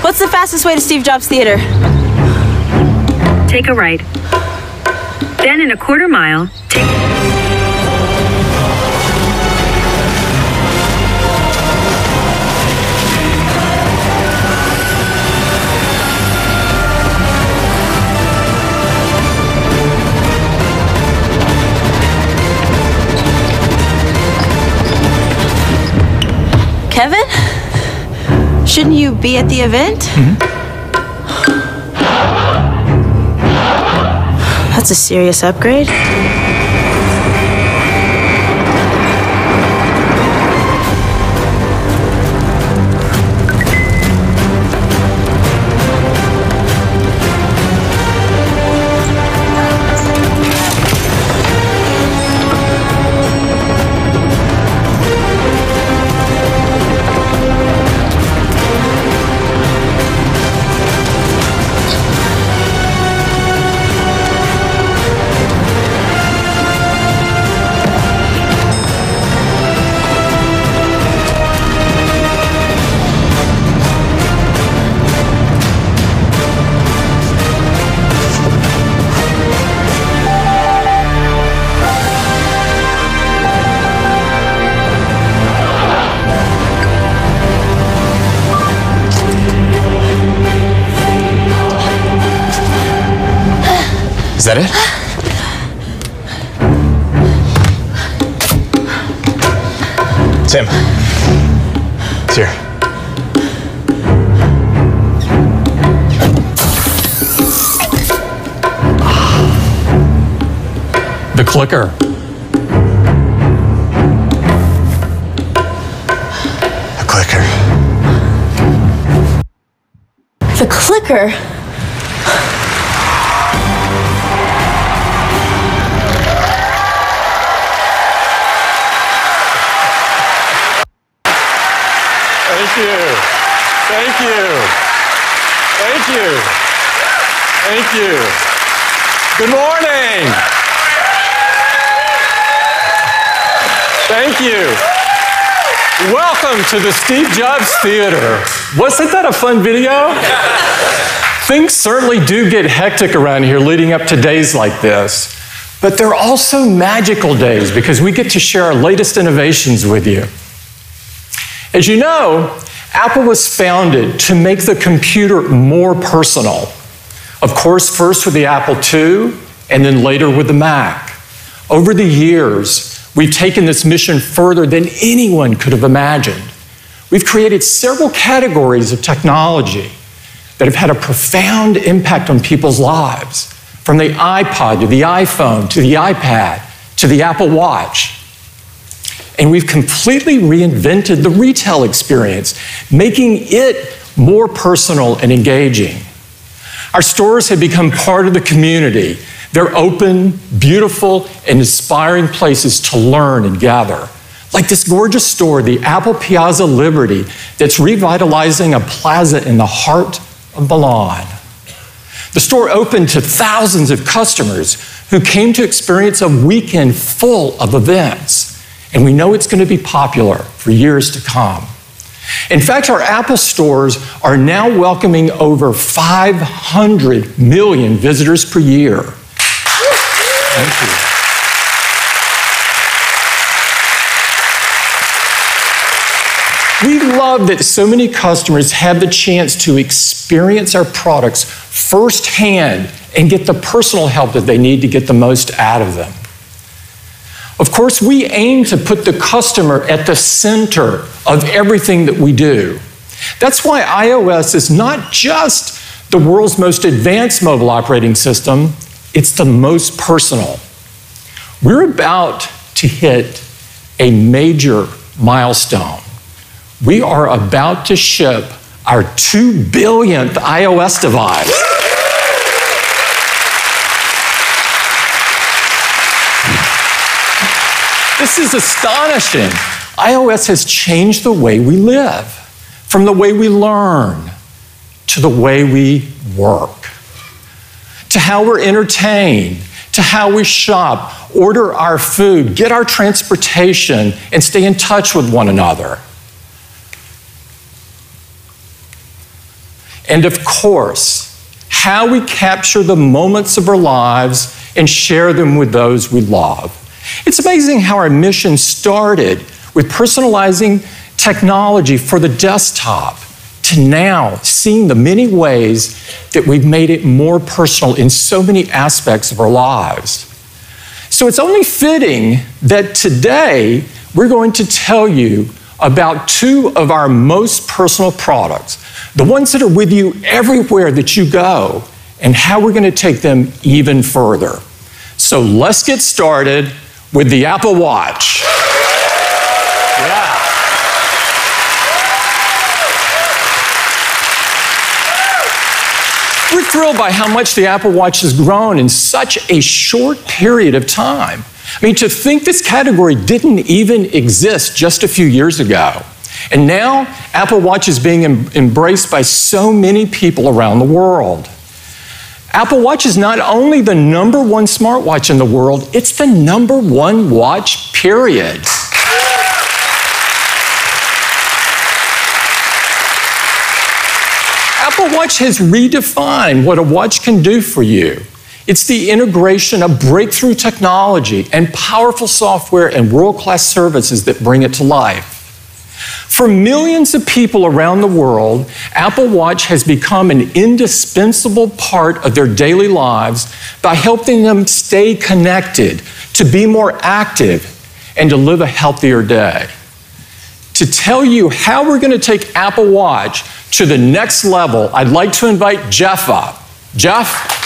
What's the fastest way to Steve Jobs Theater? Take a right. Then in a quarter mile, take... Kevin? Shouldn't you be at the event? That's a serious upgrade. Is that it? Tim. It's here. The clicker. A clicker. The clicker? Thank you. Thank you. Thank you. Thank you. Good morning. Thank you. Welcome to the Steve Jobs Theater. Wasn't that a fun video? Things certainly do get hectic around here leading up to days like this, but they're also magical days because we get to share our latest innovations with you. As you know, Apple was founded to make the computer more personal. Of course, first with the Apple II, and then later with the Mac. Over the years, we've taken this mission further than anyone could have imagined. We've created several categories of technology that have had a profound impact on people's lives, from the iPod to the iPhone to the iPad to the Apple Watch. And we've completely reinvented the retail experience, making it more personal and engaging. Our stores have become part of the community. They're open, beautiful, and inspiring places to learn and gather. Like this gorgeous store, the Apple Piazza Liberty, that's revitalizing a plaza in the heart of Milan. The store opened to thousands of customers who came to experience a weekend full of events. And we know it's going to be popular for years to come. In fact, our Apple stores are now welcoming over 500 million visitors per year. Thank you. We love that so many customers have the chance to experience our products firsthand and get the personal help that they need to get the most out of them. Of course, we aim to put the customer at the center of everything that we do. That's why iOS is not just the world's most advanced mobile operating system, it's the most personal. We're about to hit a major milestone. We are about to ship our 2 billionth iOS device. This is astonishing. iOS has changed the way we live, from the way we learn to the way we work, to how we're entertained, to how we shop, order our food, get our transportation, and stay in touch with one another. and of course, how we capture the moments of our lives and share them with those we love. It's amazing how our mission started with personalizing technology for the desktop to now seeing the many ways that we've made it more personal in so many aspects of our lives. So it's only fitting that today we're going to tell you about two of our most personal products, the ones that are with you everywhere that you go, and how we're going to take them even further. So let's get started with the Apple Watch. Yeah. We're thrilled by how much the Apple Watch has grown in such a short period of time. I mean, to think this category didn't even exist just a few years ago. And now, Apple Watch is being embraced by so many people around the world. Apple Watch is not only the #1 smartwatch in the world, it's the #1 watch, period. Apple Watch has redefined what a watch can do for you. It's the integration of breakthrough technology and powerful software and world-class services that bring it to life. For millions of people around the world, Apple Watch has become an indispensable part of their daily lives by helping them stay connected, to be more active, and to live a healthier day. To tell you how we're going to take Apple Watch to the next level, I'd like to invite Jeff up. Jeff?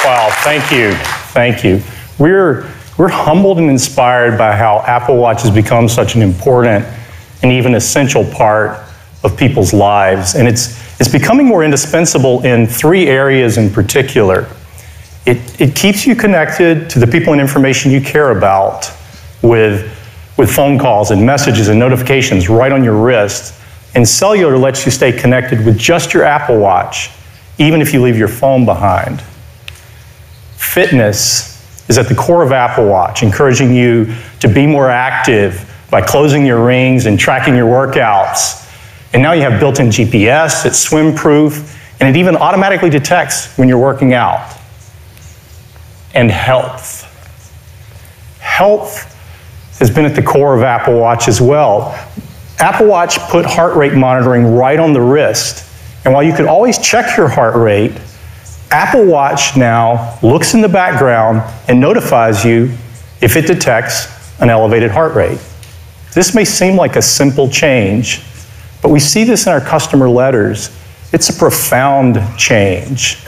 Wow, thank you. Thank you. We're humbled and inspired by how Apple Watch has become such an important and even essential part of people's lives. And it's becoming more indispensable in 3 areas in particular. It keeps you connected to the people and information you care about with phone calls and messages and notifications right on your wrist. And cellular lets you stay connected with just your Apple Watch, even if you leave your phone behind. Fitness is at the core of Apple Watch, encouraging you to be more active by closing your rings and tracking your workouts. And now you have built-in GPS, it's swim-proof, and it even automatically detects when you're working out. And health. Health has been at the core of Apple Watch as well. Apple Watch put heart rate monitoring right on the wrist. And while you could always check your heart rate, Apple Watch now looks in the background and notifies you if it detects an elevated heart rate. This may seem like a simple change, but we see this in our customer letters. It's a profound change.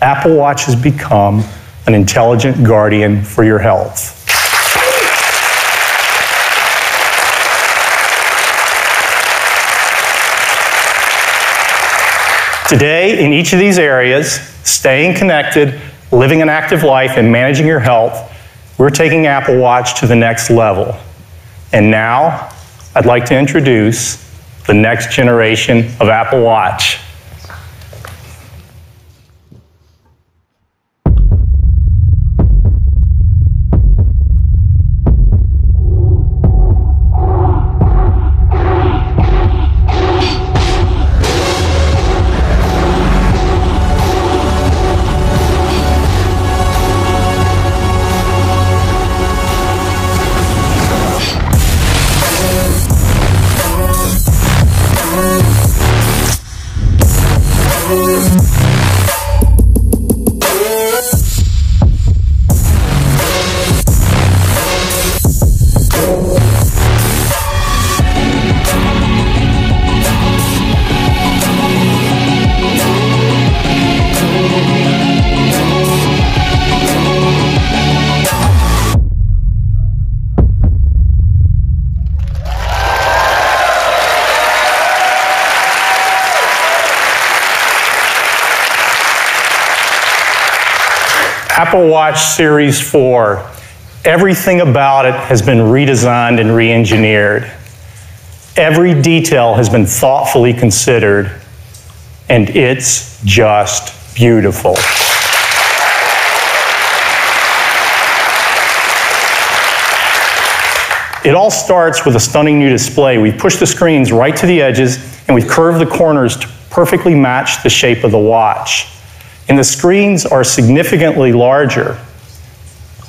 Apple Watch has become an intelligent guardian for your health. Today, in each of these areas, staying connected, living an active life, and managing your health, we're taking Apple Watch to the next level. And now, I'd like to introduce the next generation of Apple Watch. Apple Watch Series 4, everything about it has been redesigned and re-engineered. Every detail has been thoughtfully considered, and it's just beautiful. It all starts with a stunning new display. We've pushed the screens right to the edges, and we've curved the corners to perfectly match the shape of the watch. And the screens are significantly larger.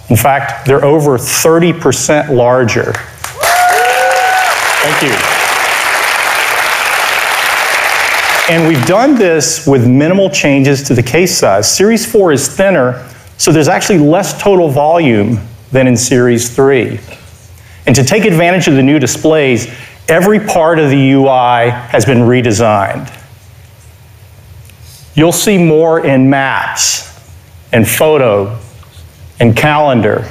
In fact, they're over 30% larger. Thank you. And we've done this with minimal changes to the case size. Series 4 is thinner, so there's actually less total volume than in Series 3. And to take advantage of the new displays, every part of the UI has been redesigned. You'll see more in Maps, and Photo, and Calendar.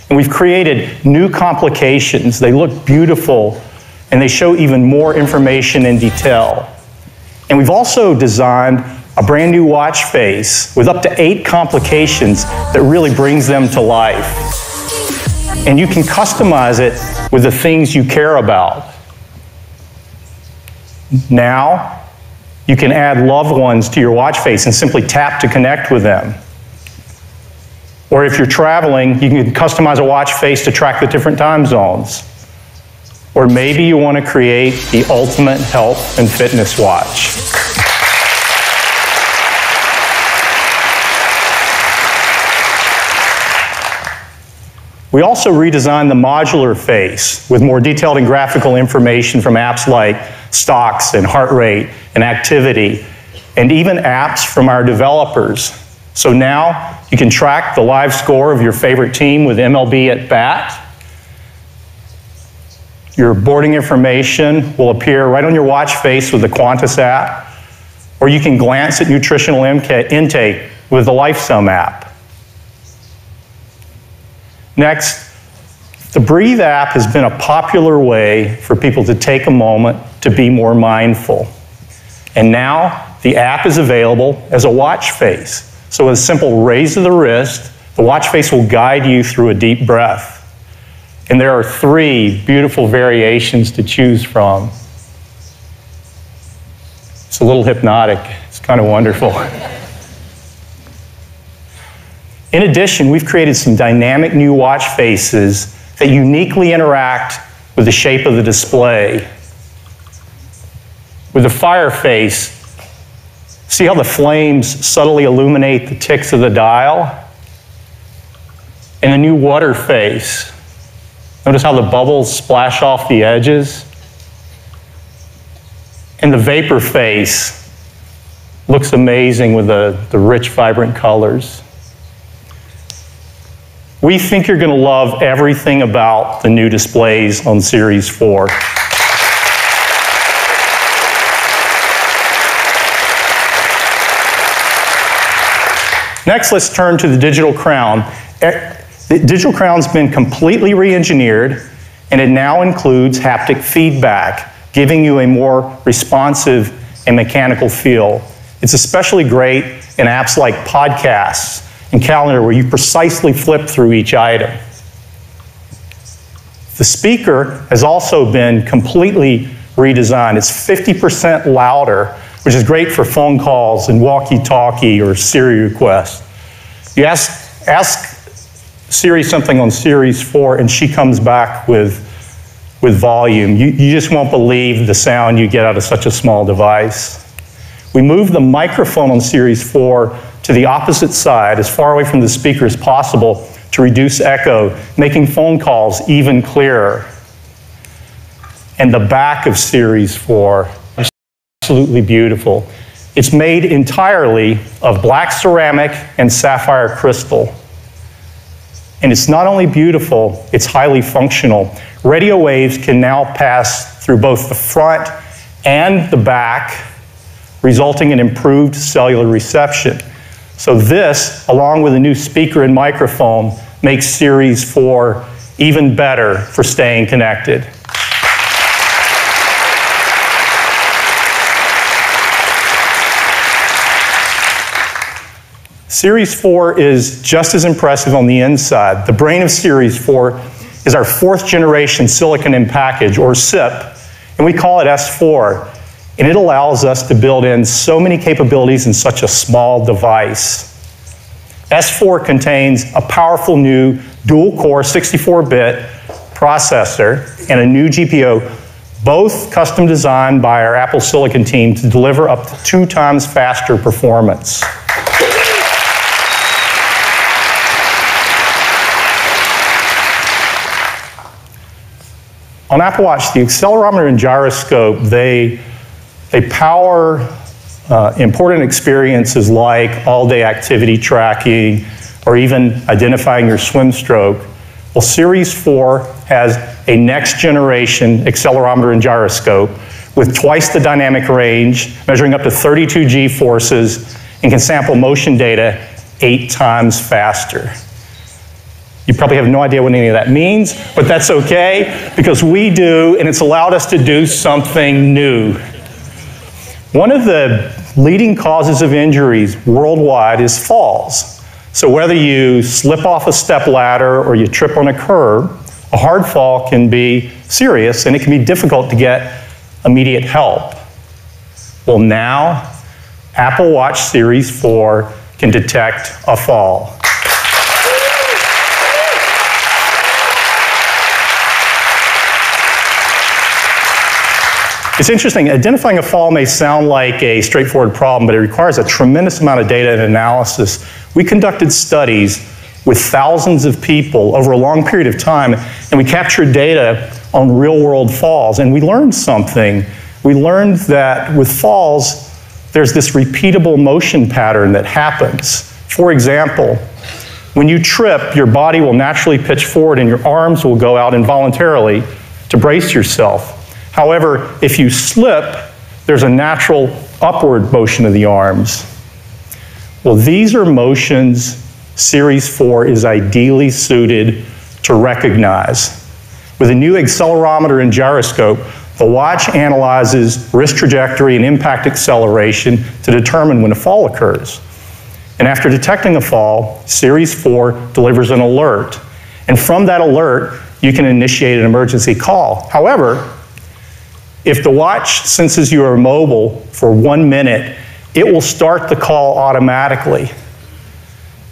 And we've created new complications. They look beautiful, and they show even more information in detail. And we've also designed a brand new watch face with up to 8 complications that really brings them to life. And you can customize it with the things you care about. Now, you can add loved ones to your watch face and simply tap to connect with them. Or if you're traveling, you can customize a watch face to track the different time zones. Or maybe you want to create the ultimate health and fitness watch. We also redesigned the modular face with more detailed and graphical information from apps like stocks and heart rate and activity, and even apps from our developers. So now you can track the live score of your favorite team with MLB at Bat. Your boarding information will appear right on your watch face with the Qantas app, or you can glance at nutritional intake with the LifeSum app. Next, the Breathe app has been a popular way for people to take a moment to be more mindful. And now the app is available as a watch face. So with a simple raise of the wrist, the watch face will guide you through a deep breath. And there are 3 beautiful variations to choose from. It's a little hypnotic. It's kind of wonderful. In addition, we've created some dynamic new watch faces that uniquely interact with the shape of the display. With the fire face, see how the flames subtly illuminate the ticks of the dial? And the new water face, notice how the bubbles splash off the edges? And the vapor face looks amazing with the rich, vibrant colors. We think you're going to love everything about the new displays on Series 4. Next, let's turn to the Digital Crown. The Digital Crown's been completely re-engineered, and it now includes haptic feedback, giving you a more responsive and mechanical feel. It's especially great in apps like podcasts and Calendar, where you precisely flip through each item. The speaker has also been completely redesigned. It's 50% louder, which is great for phone calls and walkie-talkie or Siri requests. You ask Siri something on Series 4, and she comes back with volume. You just won't believe the sound you get out of such a small device. We moved the microphone on Series 4 to the opposite side, as far away from the speaker as possible, to reduce echo, making phone calls even clearer. And the back of Series 4 is absolutely beautiful. It's made entirely of black ceramic and sapphire crystal. And it's not only beautiful, it's highly functional. Radio waves can now pass through both the front and the back, resulting in improved cellular reception. So this, along with a new speaker and microphone, makes Series 4 even better for staying connected. Series 4 is just as impressive on the inside. The brain of Series 4 is our 4th generation silicon in package, or SiP, and we call it S4. And it allows us to build in so many capabilities in such a small device. S4 contains a powerful new dual-core 64-bit processor and a new GPU, both custom designed by our Apple Silicon team to deliver up to 2 times faster performance. On Apple Watch, the accelerometer and gyroscope, they power important experiences like all-day activity tracking or even identifying your swim stroke. Well, Series 4 has a next-generation accelerometer and gyroscope with twice the dynamic range, measuring up to 32 G-forces, and can sample motion data 8 times faster. You probably have no idea what any of that means, but that's okay, because we do, and it's allowed us to do something new. One of the leading causes of injuries worldwide is falls. So whether you slip off a stepladder or you trip on a curb, a hard fall can be serious, and it can be difficult to get immediate help. Well, now, Apple Watch Series 4 can detect a fall. It's interesting, identifying a fall may sound like a straightforward problem, but it requires a tremendous amount of data and analysis. We conducted studies with thousands of people over a long period of time, and we captured data on real-world falls, and we learned something. We learned that with falls, there's this repeatable motion pattern that happens. For example, when you trip, your body will naturally pitch forward and your arms will go out involuntarily to brace yourself. However, if you slip, there's a natural upward motion of the arms. Well, these are motions Series 4 is ideally suited to recognize. With a new accelerometer and gyroscope, the watch analyzes wrist trajectory and impact acceleration to determine when a fall occurs. And after detecting a fall, Series 4 delivers an alert. And from that alert, you can initiate an emergency call. However, if the watch senses you are mobile for 1 minute, it will start the call automatically.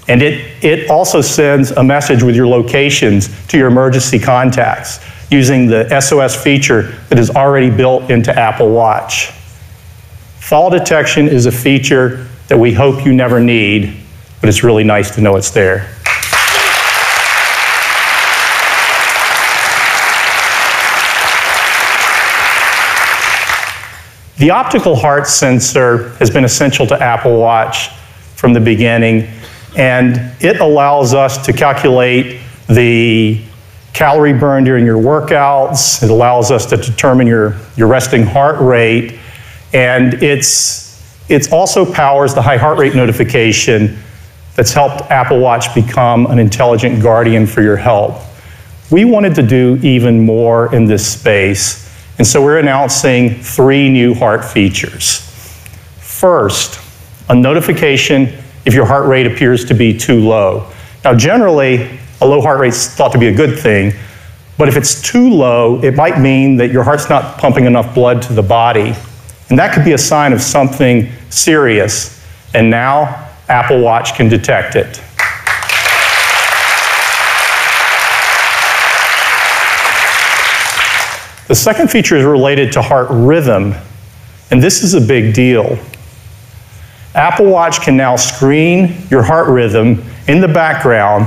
And it also sends a message with your locations to your emergency contacts using the SOS feature that is already built into Apple Watch. Fall detection is a feature that we hope you never need, but it's really nice to know it's there. The optical heart sensor has been essential to Apple Watch from the beginning, and it allows us to calculate the calorie burn during your workouts. It allows us to determine your resting heart rate, and it also powers the high heart rate notification that's helped Apple Watch become an intelligent guardian for your health. We wanted to do even more in this space, and so we're announcing 3 new heart features. First, a notification if your heart rate appears to be too low. Now, generally, a low heart rate is thought to be a good thing, but if it's too low, it might mean that your heart's not pumping enough blood to the body, and that could be a sign of something serious, and now Apple Watch can detect it. The second feature is related to heart rhythm, and this is a big deal. Apple Watch can now screen your heart rhythm in the background,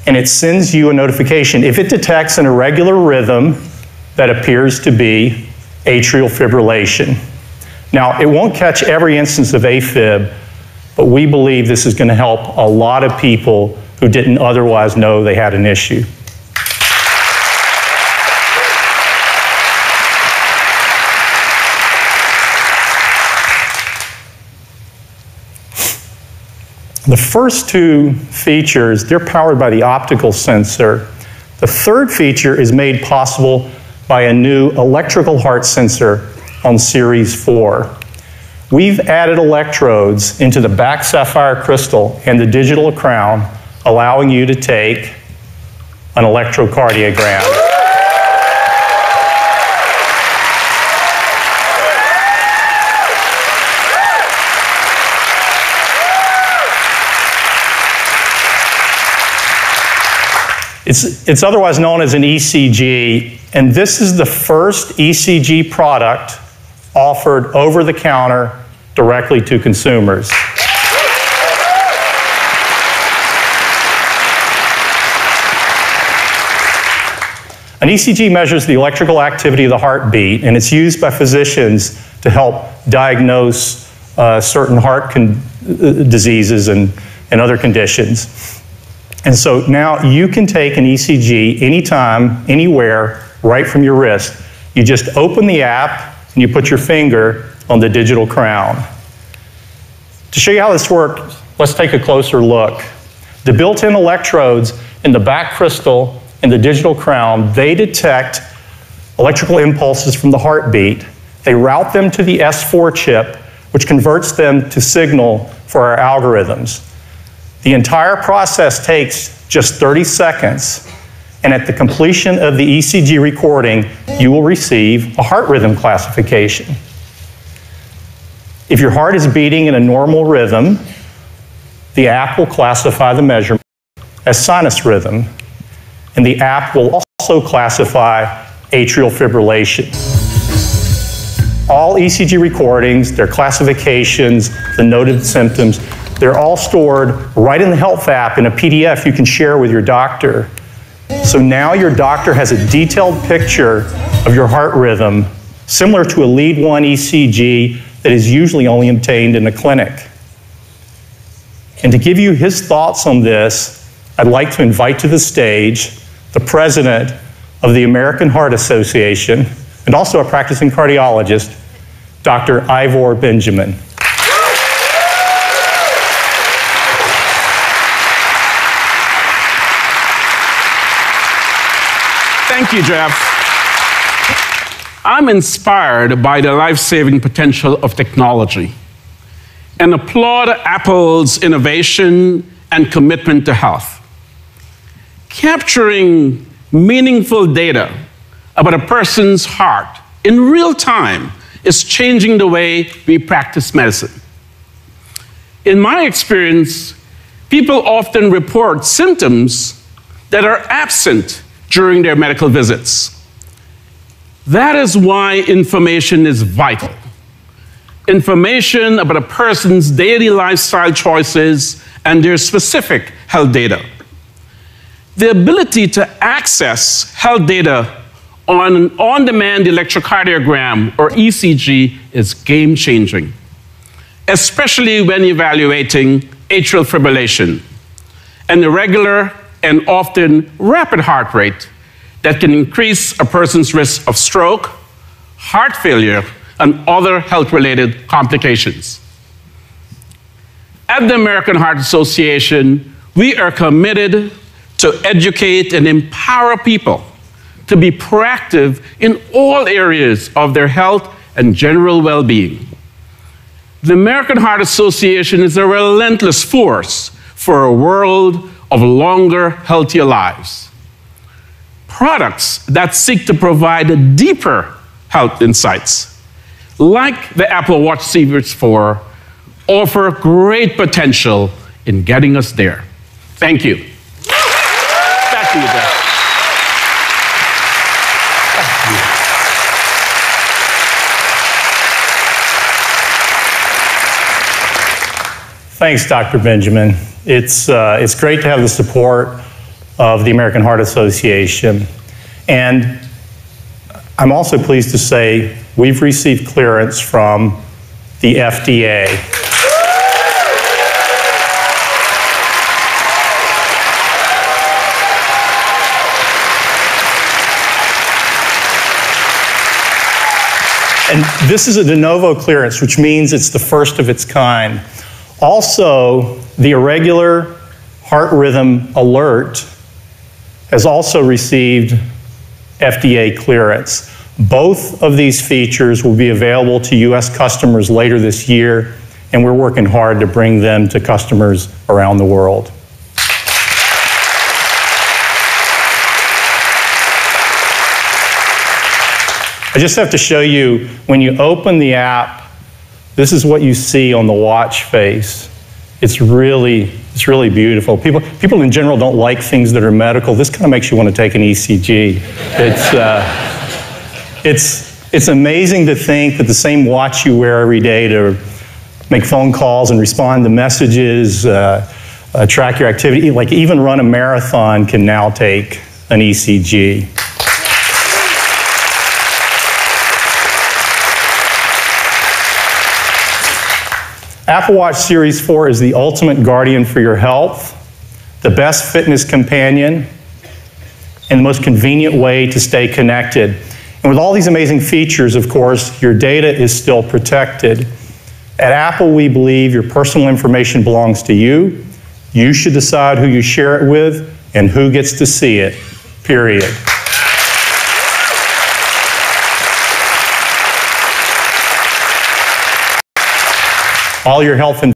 and it sends you a notification if it detects an irregular rhythm that appears to be atrial fibrillation. Now, it won't catch every instance of AFib, but we believe this is going to help a lot of people who didn't otherwise know they had an issue. The first 2 features, they're powered by the optical sensor. The third feature is made possible by a new electrical heart sensor on Series 4. We've added electrodes into the back sapphire crystal and the digital crown, allowing you to take an electrocardiogram. It's otherwise known as an ECG, and this is the first ECG product offered over the counter directly to consumers. An ECG measures the electrical activity of the heartbeat, and it's used by physicians to help diagnose certain heart diseases and other conditions. And so now you can take an ECG anytime, anywhere, right from your wrist. You just open the app and you put your finger on the digital crown. To show you how this works, let's take a closer look. The built-in electrodes in the back crystal in the digital crown, they detect electrical impulses from the heartbeat. They route them to the S4 chip, which converts them to signal for our algorithms. The entire process takes just 30 seconds, and at the completion of the ECG recording, you will receive a heart rhythm classification. If your heart is beating in a normal rhythm, the app will classify the measurement as sinus rhythm, and the app will also classify atrial fibrillation. All ECG recordings, their classifications, the noted symptoms, they're all stored right in the Health app in a PDF you can share with your doctor. So now your doctor has a detailed picture of your heart rhythm, similar to a lead 1 ECG that is usually only obtained in a clinic. And to give you his thoughts on this, I'd like to invite to the stage the president of the American Heart Association, and also a practicing cardiologist, Dr. Ivor Benjamin. Thank you, Jeff. I'm inspired by the life-saving potential of technology and applaud Apple's innovation and commitment to health. Capturing meaningful data about a person's heart in real time is changing the way we practice medicine. In my experience, people often report symptoms that are absent during their medical visits. That is why information is vital. Information about a person's daily lifestyle choices and their specific health data. The ability to access health data on an on-demand electrocardiogram, or ECG, is game-changing, especially when evaluating atrial fibrillation, an irregular and often rapid heart rate that can increase a person's risk of stroke, heart failure, and other health-related complications. At the American Heart Association, we are committed to educate and empower people to be proactive in all areas of their health and general well-being. The American Heart Association is a relentless force for a world of longer, healthier lives. Products that seek to provide deeper health insights, like the Apple Watch Series 4, offer great potential in getting us there. Thank you. Back to you, Jeff. Thanks, Dr. Benjamin. It's great to have the support of the American Heart Association. And I'm also pleased to say we've received clearance from the FDA. And this is a de novo clearance, which means it's the first of its kind. Also, the irregular heart rhythm alert has also received FDA clearance. Both of these features will be available to US customers later this year, and we're working hard to bring them to customers around the world. I just have to show you, when you open the app, this is what you see on the watch face. It's really It's really beautiful. People in general don't like things that are medical. This kind of makes you want to take an ECG. It's amazing to think that the same watch you wear every day to make phone calls and respond to messages, track your activity, like even run a marathon can now take an ECG. Apple Watch Series 4 is the ultimate guardian for your health, the best fitness companion, and the most convenient way to stay connected. And with all these amazing features, of course, your data is still protected. At Apple, we believe your personal information belongs to you. You should decide who you share it with and who gets to see it, period. All your health and